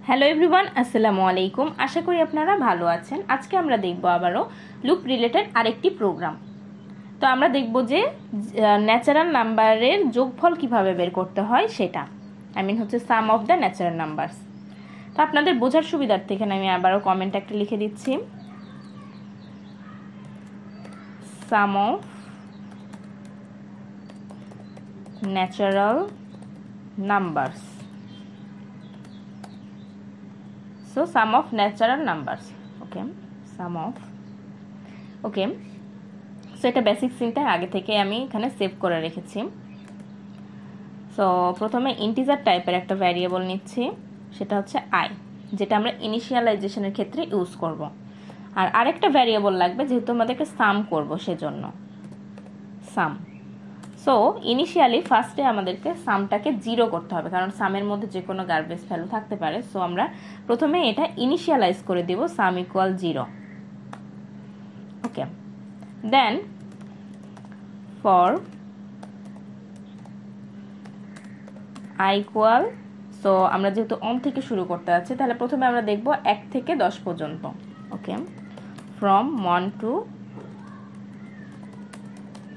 Hello everyone, আসসালামু আলাইকুম। আশা করি আপনারা ভালো আছেন। আজকে আমরা দেখব আবারও লুপ রিলেটেড আরেকটি প্রোগ্রাম। তো আমরা দেখব যে ন্যাচারাল নাম্বারের যোগফল কিভাবে বের করতে হয় সেটা, হচ্ছে সাম অফ দ্য ন্যাচারাল নাম্বারস। তো আপনাদের বোঝার সুবিধার্থে এখানে আমি আবারও কমেন্ট একটা লিখে দিচ্ছি, sum of natural numbers. So sum of natural numbers. Okay, sum of okay. So এটা বেসিক সিনট্যাক্স আগে থেকে আমি এখানে সেভ করে রেখেছি। সো প্রথমে ইন্টিজার টাইপের একটা ভ্যারিয়েবল নিচ্ছি, সেটা হচ্ছে i, যেটা আমরা ইনিশিয়ালাইজেশনের ক্ষেত্রে ইউজ করব। আর আরেকটা ভ্যারিয়েবল লাগবে যেহেতু আমাদেরকে সাম করব, সেজন্য সাম। সো ইনিশিয়ালি ফার্স্টে আমাদেরকে সামটাকে 0 করতে হবে, কারণ সামের মধ্যে যে কোনো গার্বেজ ভ্যালু থাকতে পারে। সো আমরা প্রথমে এটা ইনিশিয়ালাইজ করে দিব, sum equal 0। Okay, then for i equal, so আমরা যেহেতু অন থেকে শুরু করতে যাচ্ছি, তাহলে প্রথমে আমরা দেখব 1 থেকে 10 পর্যন্ত। ওকে, ফ্রম 1 to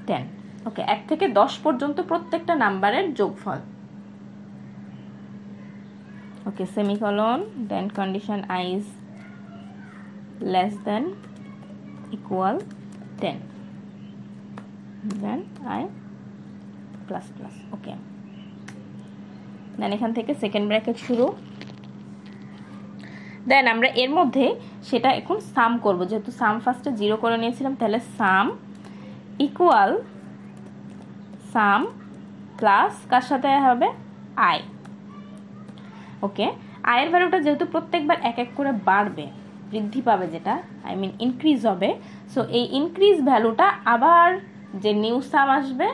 10। ওকে, 1 থেকে 10 পর্যন্ত প্রত্যেকটা নাম্বারের যোগফল। Okay, semicolon, then condition i is less than equal 10, then i plus plus. Okay, then এখান থেকে সেকেন্ড ব্র্যাকেট শুরু। দেন আমরা এর মধ্যে সেটা এখন সাম করব, যেহেতু সাম ফার্স্টে 0 করে নিয়েছিলাম, তাহলে সাম ইকুয়াল সাম প্লাস কার সাথে হবে, i। ওকে, i এর ভ্যালুটা যেহেতু প্রত্যেকবার এক এক করে বাড়বে, বৃদ্ধি পাবে, যেটা ইনক্রিজ হবে। সো এই ইনক্রিজ ভ্যালুটা আবার যে নিউ সাম আসবে,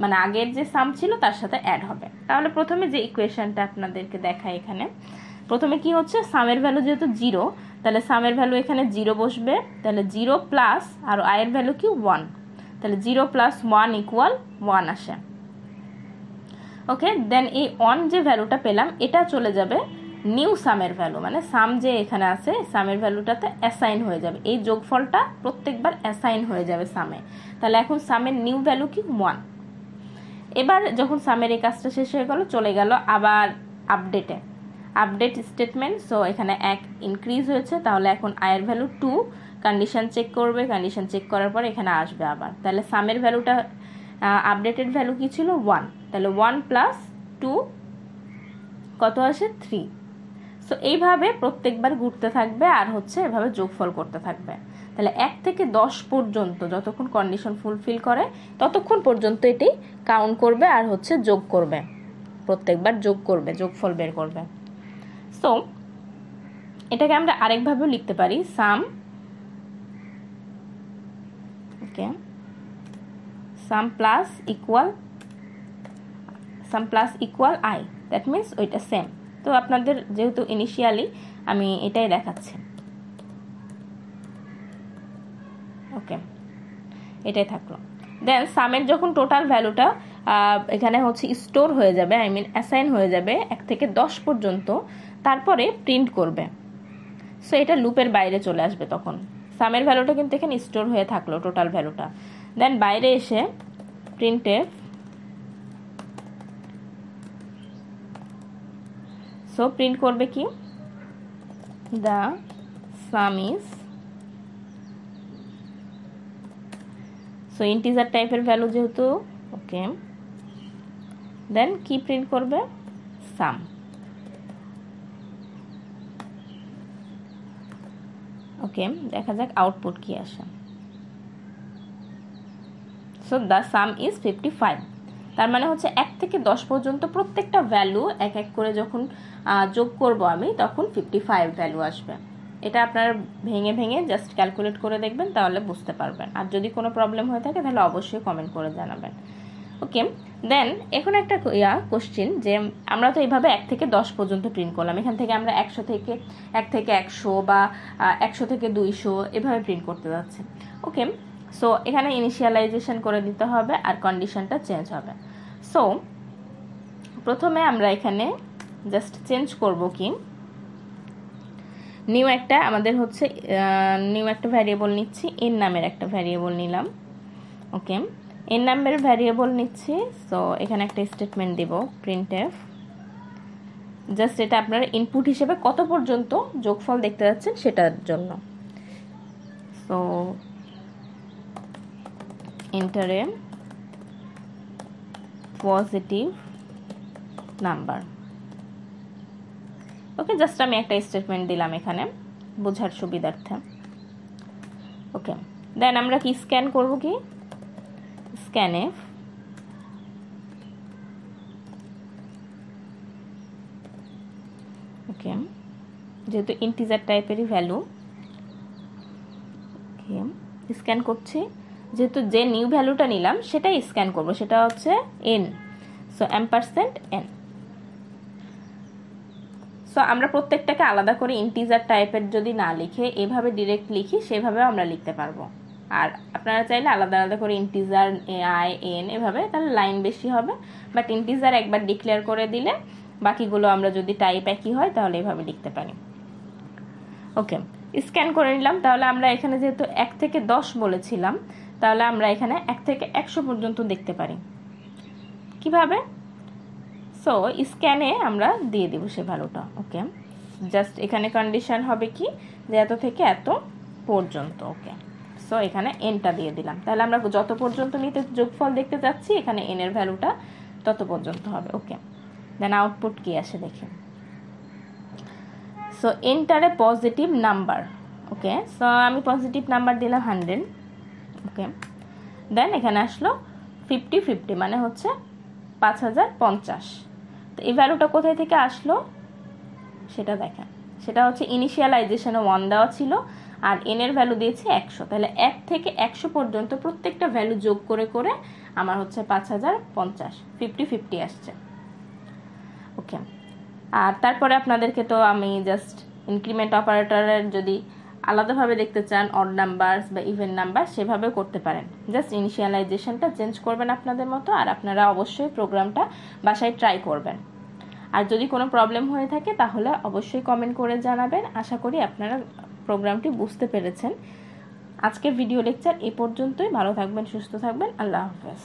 মানে আগের যে সাম ছিল তার সাথে অ্যাড হবে। তাহলে প্রথমে যে ইকুয়েশনটা আপনাদেরকে দেখায়, এখানে প্রথমে কি হচ্ছে, সামের ভ্যালু যেহেতু 0, তাহলে সামের ভ্যালু এখানে 0 বসবে, তাহলে 0 প্লাস আর i এর ভ্যালু কি 1, তাহলে 0 প্লাস 1 ইকুয়াল 1 আসে। ওকে, দেন এই অন যে ভ্যালুটা পেলাম, এটা চলে যাবে নিউ সামের ভ্যালু, মানে সাম যে এখানে আছে সামের ভ্যালুটাতে অ্যাসাইন হয়ে যাবে, এই যোগফলটা প্রত্যেকবার অ্যাসাইন হয়ে যাবে সামে। তাহলে এখন সামের নিউ ভ্যালু কি 1। এবার যখন সামের এই কাজটা শেষ হয়ে গেল, চলে গেল আবার আপডেট স্টেটমেন্ট। সো এখানে 1 ইনক্রিজ হয়েছে, তাহলে এখন i এর ভ্যালু 2, কন্ডিশন চেক করবে, কন্ডিশন চেক করার পর এখানে আসবে আবার, তাহলে সামের ভ্যালুটা আপডেটেড ভ্যালু কি ছিল 1, তাহলে 1 প্লাস 2 কত আসে, 3। সো এইভাবে প্রত্যেকবার ঘুরতে থাকবে আর হচ্ছে এভাবে যোগফল করতে থাকবে। তাহলে 1 থেকে 10 পর্যন্ত যতক্ষণ কন্ডিশন ফুলফিল করে ততক্ষণ পর্যন্ত এটি কাউন্ট করবে আর হচ্ছে যোগ করবে, প্রত্যেকবার যোগ করবে, যোগফল বের করবে। সো এটাকে আমরা আরেকভাবেও লিখতে পারি, sum, okay, sum plus equal i, that means ওইটা সেম। তো আপনাদের যেহেতু ইনিশিয়ালি আমি এটাই দেখাচ্ছি। ওকে, এটাই থাকলো। দেন সামের যখন টোটাল ভ্যালুটা এখানে হচ্ছে স্টোর হয়ে যাবে, অ্যাসাইন হয়ে যাবে 1 থেকে 10 পর্যন্ত, তারপরে প্রিন্ট করবে। সো এটা লুপের বাইরে চলে আসবে, তখন সামের ভ্যালুটা কিন্তু এখানে স্টোর হয়ে থাকলো টোটাল ভ্যালুটা। দেন বাইরে এসে প্রিন্টএফ, সো প্রিন্ট করবে কি, the some is, so integer টাইপের ভ্যালু যেহেতু, ওকে, দেন কি প্রিন্ট করবে, সাম। ওকে, দেখা যাক আউটপুট কি আসে। So the some is 55। তার মানে হচ্ছে 1 থেকে 10 পর্যন্ত প্রত্যেকটা ভ্যালু এক এক করে যখন যোগ করব আমি, তখন 55 ভ্যালু আসবে। এটা আপনারা ভেঙে ভেঙে জাস্ট ক্যালকুলেট করে দেখবেন, তাহলে বুঝতে পারবেন। আর যদি কোনো প্রবলেম হয়ে থাকে তাহলে অবশ্যই কমেন্ট করে জানাবেন। ওকে, দেন এখন একটা কোশ্চেন, যে আমরা তো এইভাবে 1 থেকে 10 পর্যন্ত প্রিন্ট করলাম, এখান থেকে আমরা 1 থেকে 100 বা 100 থেকে 200 এভাবে প্রিন্ট করতে যাচ্ছি। ওকে, সো এখানে ইনিশিয়ালাইজেশন করে দিতে হবে আর কন্ডিশনটা চেঞ্জ হবে। সো প্রথমে আমরা এখানে জাস্ট চেঞ্জ করব কি, নিউ একটা আমাদের হচ্ছে নিউ একটা ভ্যারিয়েবল নিচ্ছি, এন নামের একটা ভ্যারিয়েবল নিলাম। ওকে, এন নামের ভ্যারিয়েবল নিচ্ছি। সো এখানে একটা স্টেটমেন্ট দেব প্রিন্টএফ। জাস্ট এটা আপনার ইনপুট হিসেবে কত পর্যন্ত যোগফল দেখতে যাচ্ছেন সেটার জন্য। So enter a positive number. Okay, just আমি একটা স্টেটমেন্ট দিলাম এখানে বোঝার সুবিধার্থে। ওকে, দেন আমরা কি স্ক্যান করব, কি স্ক্যানএফ। ওকে, যেহেতু ইন্টিজার টাইপেরই ভ্যালু, ওকে স্ক্যান করছি। যেহেতু যে নিউ ভ্যালুটা নিলাম সেটাই স্ক্যান করব, সেটা হচ্ছে এন। So $n। সো আমরা প্রত্যেকটাকে আলাদা করে ইন্টিজার টাইপের যদি না লিখে এভাবে ডিরেক্ট লিখি, সেভাবেও আমরা লিখতে পারবো। আর আপনারা চাইলে আলাদা আলাদা করে ইন্টিজার আই এন এভাবে, তাহলে লাইন বেশি হবে। বাট ইন্টিজার একবার ডিক্লেয়ার করে দিলে বাকিগুলো আমরা যদি টাইপ একই হয় তাহলে এভাবে লিখতে পারি। ওকে, স্ক্যান করে নিলাম। তাহলে আমরা এখানে যেহেতু 1 থেকে 10 বলেছিলাম, তাহলে আমরা এখানে 1 থেকে 100 পর্যন্ত দেখতে পারি। কিভাবে? সো স্ক্যানে আমরা দিয়ে দেব সে ভ্যালুটা। ওকে, জাস্ট এখানে কন্ডিশন হবে কি, যে এত থেকে এত পর্যন্ত। ওকে, সো এখানে এনটা দিয়ে দিলাম। তাহলে আমরা যত পর্যন্ত নিতে যোগফল দেখতে যাচ্ছি, এখানে এন এর ভ্যালুটা তত পর্যন্ত হবে। ওকে, দেন আউটপুট কি আসে দেখি। সো এন্টারে পজিটিভ নাম্বার। ওকে, সো আমি পজিটিভ নাম্বার দিলাম 100। ওকে, দেন এখানে আসলো 50 মানে হচ্ছে 5050। তো এই ভ্যালুটা কোথায় থেকে আসলো সেটা দেখেন। সেটা হচ্ছে ইনিশিয়ালাইজেশনে 1 দেওয়া ছিল, আর এন এর ভ্যালু দিয়েছি 100। তাহলে 1 থেকে 100 পর্যন্ত প্রত্যেকটা ভ্যালু যোগ করে করে আমার হচ্ছে 5050, 50 আসছে। ওকে, আর তারপরে আপনাদেরকে তো আমি জাস্ট ইনক্রিমেন্ট অপারেটরের যদি আলাদাভাবে দেখতে চান, অড নাম্বারস বা ইভেন নাম্বার, সেভাবেও করতে পারেন। জাস্ট ইনিশিয়ালাইজেশনটা চেঞ্জ করবেন আপনাদের মতো। আর আপনারা অবশ্যই প্রোগ্রামটা বাসায় ট্রাই করবেন। আর যদি কোনো প্রবলেম হয়ে থাকে তাহলে অবশ্যই কমেন্ট করে জানাবেন। আশা করি আপনারা প্রোগ্রামটি বুঝতে পেরেছেন। আজকের ভিডিও লেকচার এই পর্যন্তই। ভালো থাকবেন, সুস্থ থাকবেন। আল্লাহ হাফেজ।